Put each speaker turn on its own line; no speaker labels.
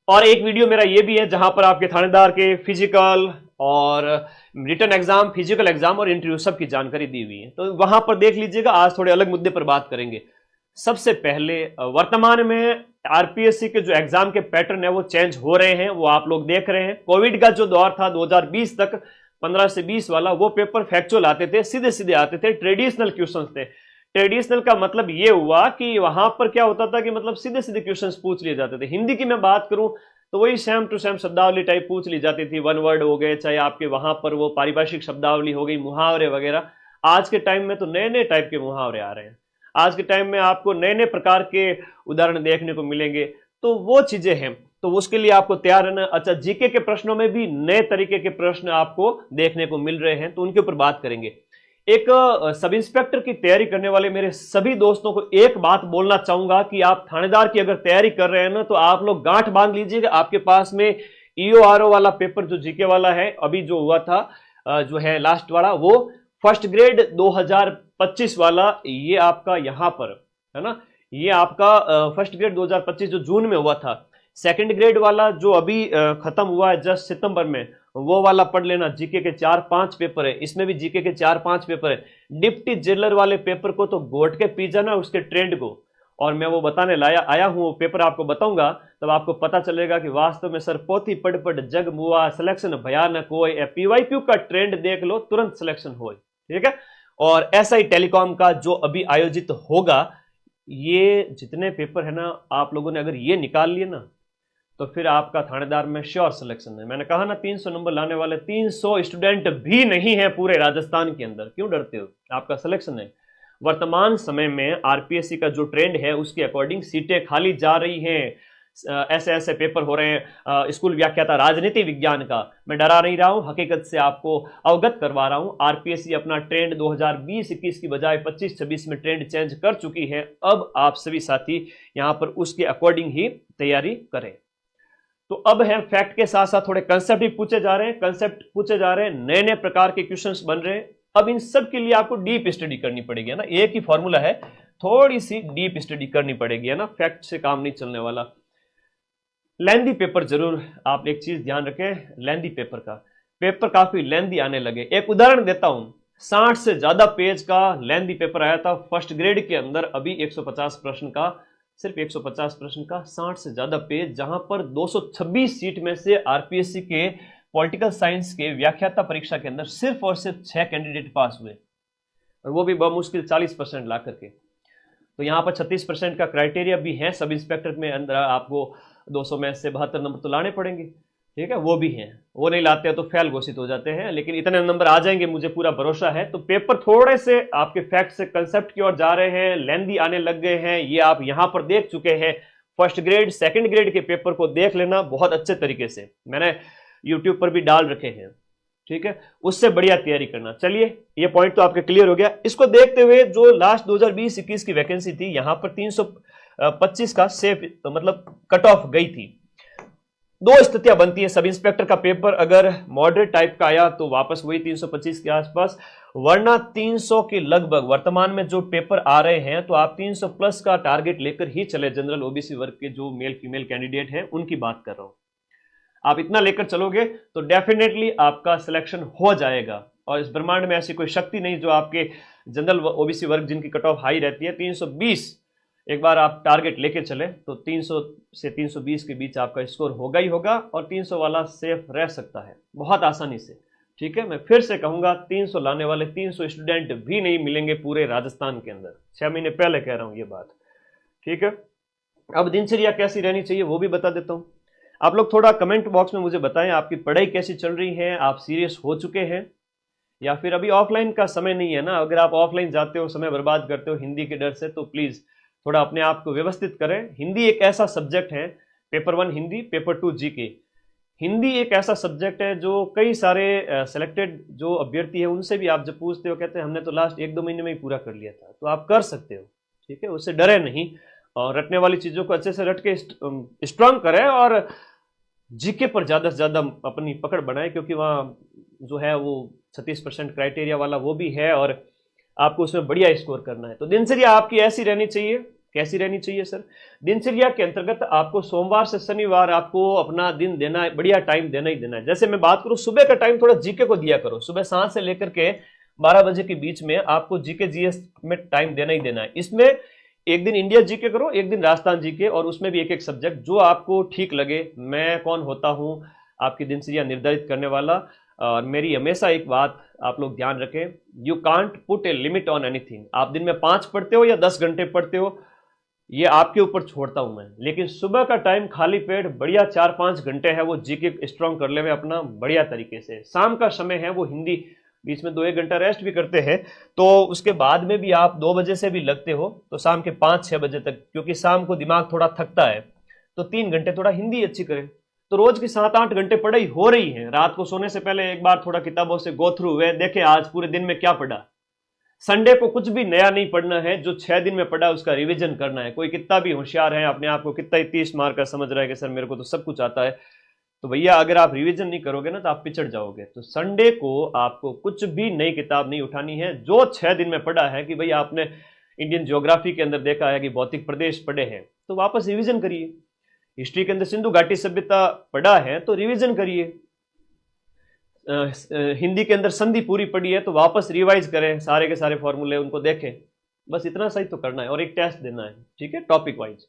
और एक वीडियो मेरा ये भी है जहां पर आपके थानेदार के फिजिकल और रिटन एग्जाम, फिजिकल एग्जाम और इंटरव्यू सब की जानकारी दी हुई है, तो वहां पर देख लीजिएगा। आज थोड़े अलग मुद्दे पर बात करेंगे। सबसे पहले वर्तमान में आरपीएससी के जो एग्जाम के पैटर्न है वो चेंज हो रहे हैं, वो आप लोग देख रहे हैं। कोविड का जो दौर था 2020 तक 15 से 20 वाला, वो पेपर फैक्चुअल आते थे, सीधे सीधे आते थे, ट्रेडिशनल क्वेश्चंस थे। ट्रेडिशनल का मतलब ये हुआ कि वहां पर क्या होता था कि मतलब सीधे सीधे क्वेश्चंस पूछ लिए जाते थे। हिंदी की मैं बात करूं तो वही सेम टू सेम शब्दावली टाइप पूछ ली जाती थी, वन वर्ड हो गए, चाहे आपके वहां पर वो पारिभाषिक शब्दावली हो गई, मुहावरे वगैरह। आज के टाइम में तो नए नए टाइप के मुहावरे आ रहे हैं। आज के टाइम में आपको नए नए प्रकार के उदाहरण देखने को मिलेंगे, तो वो चीजें हैं, तो उसके लिए आपको तैयार रहना। अच्छा, जीके के प्रश्नों में भी नए तरीके के प्रश्न आपको देखने को मिल रहे हैं, तो उनके ऊपर बात करेंगे। एक सब इंस्पेक्टर की तैयारी करने वाले मेरे सभी दोस्तों को एक बात बोलना चाहूंगा कि आप थानेदार की अगर तैयारी कर रहे हैं ना, तो आप लोग गांठ बांध लीजिएगा। आपके पास में ईओआरओ वाला पेपर जो जीके वाला है, अभी जो हुआ था जो है लास्ट वाला, वो फर्स्ट ग्रेड 2025 वाला, ये आपका यहां पर है ना, ये आपका फर्स्ट ग्रेड 2025 जो जून में हुआ था। सेकंड ग्रेड वाला जो अभी खत्म हुआ है जस्ट सितंबर में, वो वाला पढ़ लेना। जीके के 4-5 पेपर है, इसमें भी जीके के 4-5 पेपर है। डिप्टी जेलर वाले पेपर को तो घोट के पी जाना उसके ट्रेंड को, और मैं वो बताने आया हूं, वो पेपर आपको बताऊंगा, तब आपको पता चलेगा कि वास्तव में सर पोथी पढ़ पढ़ जग मुआ, सिलेक्शन भयानक हो, पीवाईक्यू का ट्रेंड देख लो, तुरंत सिलेक्शन हो। ठीक है। और एसआई टेलीकॉम का जो अभी आयोजित होगा, ये जितने पेपर है ना, आप लोगों ने अगर ये निकाल लिए ना, तो फिर आपका थानेदार में श्योर सिलेक्शन है। मैंने कहा ना 300 नंबर लाने वाले 300 स्टूडेंट भी नहीं है पूरे राजस्थान के अंदर, क्यों डरते हो, आपका सिलेक्शन है। वर्तमान समय में आरपीएससी का जो ट्रेंड है उसके अकॉर्डिंग सीटें खाली जा रही हैं। ऐसे ऐसे पेपर हो रहे हैं। स्कूल व्याख्याता राजनीति विज्ञान का, मैं डरा नहीं रहा हूं, हकीकत से आपको अवगत करवा रहा हूं। आरपीएससी अपना ट्रेंड 2020-21 की बजाय 25-26 में ट्रेंड चेंज कर चुकी है। अब आप सभी साथी यहां पर उसके अकॉर्डिंग ही तैयारी करें। तो अब है फैक्ट के साथ साथ थोड़े कंसेप्ट भी पूछे जा रहे हैं, कंसेप्ट पूछे जा रहे हैं, नए नए प्रकार के क्वेश्चंस बन रहे हैं। अब इन सब के लिए आपको डीप स्टडी करनी पड़ेगी, है ना। एक ही फॉर्मूला है, थोड़ी सी डीप स्टडी करनी पड़ेगी, है ना, फैक्ट से काम नहीं चलने वाला। लेंदी पेपर जरूर आप एक चीज ध्यान रखें, लेंदी पेपर का, पेपर काफी लेंदी आने लगे। एक उदाहरण देता हूं, 60 से ज्यादा पेज का लेंदी पेपर आया था फर्स्ट ग्रेड के अंदर, अभी 150 प्रश्न का, सिर्फ 150 प्रश्न का 60 से ज्यादा पेज, जहां पर 226 सीट में से आरपीएससी के पॉलिटिकल साइंस के व्याख्याता परीक्षा के अंदर सिर्फ और सिर्फ 6 कैंडिडेट पास हुए, और वो भी बमुश्किल 40% ला करके। तो यहाँ पर 36% का क्राइटेरिया भी है सब इंस्पेक्टर में, अंदर आपको 200 में से 72 नंबर तो लाने पड़ेंगे। ठीक है, वो भी हैं, वो नहीं लाते हैं तो फेल घोषित हो जाते हैं, लेकिन इतने नंबर आ जाएंगे, मुझे पूरा भरोसा है। तो पेपर थोड़े से आपके फैक्ट से कंसेप्ट की ओर जा रहे हैं, लेंदी आने लग गए हैं, ये आप यहां पर देख चुके हैं। फर्स्ट ग्रेड सेकंड ग्रेड के पेपर को देख लेना बहुत अच्छे तरीके से, मैंने यूट्यूब पर भी डाल रखे हैं। ठीक है, उससे बढ़िया तैयारी करना। चलिए, ये पॉइंट तो आपके क्लियर हो गया। इसको देखते हुए जो लास्ट 2020-21 की वैकेंसी थी, यहां पर 325 का सेफ मतलब कट ऑफ गई थी। दो स्थितियां बनती हैं, सब इंस्पेक्टर का पेपर अगर मॉडरेट टाइप का आया तो वापस वही 325 के आसपास, वरना 300 के लगभग वर्तमान में जो पेपर आ रहे हैं, तो आप 300 प्लस का टारगेट लेकर ही चले। जनरल ओबीसी वर्ग के जो मेल फीमेल कैंडिडेट हैं उनकी बात कर रहा हूं, आप इतना लेकर चलोगे तो डेफिनेटली आपका सिलेक्शन हो जाएगा। और इस ब्रह्मांड में ऐसी कोई शक्ति नहीं जो आपके जनरल ओबीसी वर्ग जिनकी कट ऑफ हाई रहती है, 320 एक बार आप टारगेट लेके चले तो 300 से 320 के बीच आपका स्कोर होगा ही होगा, और 300 वाला सेफ रह सकता है बहुत आसानी से। ठीक है, मैं फिर से कहूंगा 300 लाने वाले 300 स्टूडेंट भी नहीं मिलेंगे पूरे राजस्थान के अंदर, 6 महीने पहले कह रहा हूं ये बात। ठीक है, अब दिनचर्या कैसी रहनी चाहिए वो भी बता देता हूं। आप लोग थोड़ा कमेंट बॉक्स में मुझे बताएं, आपकी पढ़ाई कैसी चल रही है, आप सीरियस हो चुके हैं या फिर अभी ऑफलाइन का समय नहीं है ना। अगर आप ऑफलाइन जाते हो, समय बर्बाद करते हो हिंदी के डर से, तो प्लीज थोड़ा अपने आप को व्यवस्थित करें। हिंदी एक ऐसा सब्जेक्ट है, paper 1 Hindi, paper 2 GK. Hindi एक ऐसा सब्जेक्ट है जो कई सारे सिलेक्टेड जो अभ्यर्थी है उनसे भी आप जब पूछते हो, कहते हैं हमने तो लास्ट 1-2 महीने में ही पूरा कर लिया था। तो आप कर सकते हो, ठीक है, उससे डरे नहीं, और रटने वाली चीजों को अच्छे से रट के स्ट्रांग करें, और जीके पर ज्यादा से ज्यादा अपनी पकड़ बनाए, क्योंकि वहाँ जो है वो 36% क्राइटेरिया वाला वो भी है, और आपको उसमें बढ़िया स्कोर करना है। तो दिनचर्या आपकी ऐसी रहनी चाहिए, कैसी रहनी चाहिए सर? दिनचर्या के अंतर्गत आपको सोमवार से शनिवार आपको अपना दिन देना है, बढ़िया टाइम देना ही देना है। जैसे मैं बात करूं, सुबह का टाइम थोड़ा जीके को दिया करो। सुबह 7 से लेकर के 12 बजे के बीच में आपको जीके जीएस में टाइम देना ही देना है। इसमें एक दिन इंडिया जीके करो, एक दिन राजस्थान जीके, और उसमें भी एक एक सब्जेक्ट जो आपको ठीक लगे। मैं कौन होता हूं आपकी दिनचर्या निर्धारित करने वाला। और मेरी हमेशा एक बात आप लोग ध्यान रखें, you can't put a limit on anything. आप दिन में 5 पढ़ते हो या 10 घंटे पढ़ते हो, ये आपके ऊपर छोड़ता हूं मैं। लेकिन सुबह का टाइम खाली पेट बढ़िया 4-5 घंटे है वो जीके स्ट्रांग कर ले में अपना बढ़िया तरीके से। शाम का समय है वो हिंदी, बीच में 2-1 घंटा रेस्ट भी करते हैं, तो उसके बाद में भी आप 2 बजे से भी लगते हो तो शाम के 5-6 बजे तक, क्योंकि शाम को दिमाग थोड़ा थकता है, तो 3 घंटे थोड़ा हिंदी अच्छी करें। तो रोज की 7-8 घंटे पढ़ाई हो रही है। रात को सोने से पहले एक बार थोड़ा किताबों से गो थ्रू हुए, देखें आज पूरे दिन में क्या पढ़ा। संडे को कुछ भी नया नहीं पढ़ना है, जो 6 दिन में पढ़ा उसका रिवीजन करना है। कोई कितना भी होशियार है, अपने आप को कितना ही 30 मार्क का समझ रहा है कि सर मेरे को तो सब कुछ आता है, तो भैया अगर आप रिवीजन नहीं करोगे ना तो आप पिछड़ जाओगे। तो संडे को आपको कुछ भी नई किताब नहीं उठानी है। जो 6 दिन में पढ़ा है कि भाई आपने इंडियन ज्योग्राफी के अंदर देखा है कि भौतिक प्रदेश पढ़े हैं, तो वापस रिवीजन करिए। हिस्ट्री के अंदर सिंधु घाटी सभ्यता पढ़ा है तो रिवीजन करिए। हिंदी के अंदर संधि पूरी पढ़ी है तो वापस रिवाइज करें, सारे के सारे फॉर्मूले उनको देखें। बस इतना सही तो करना है और एक टेस्ट देना है, ठीक है, टॉपिक वाइज।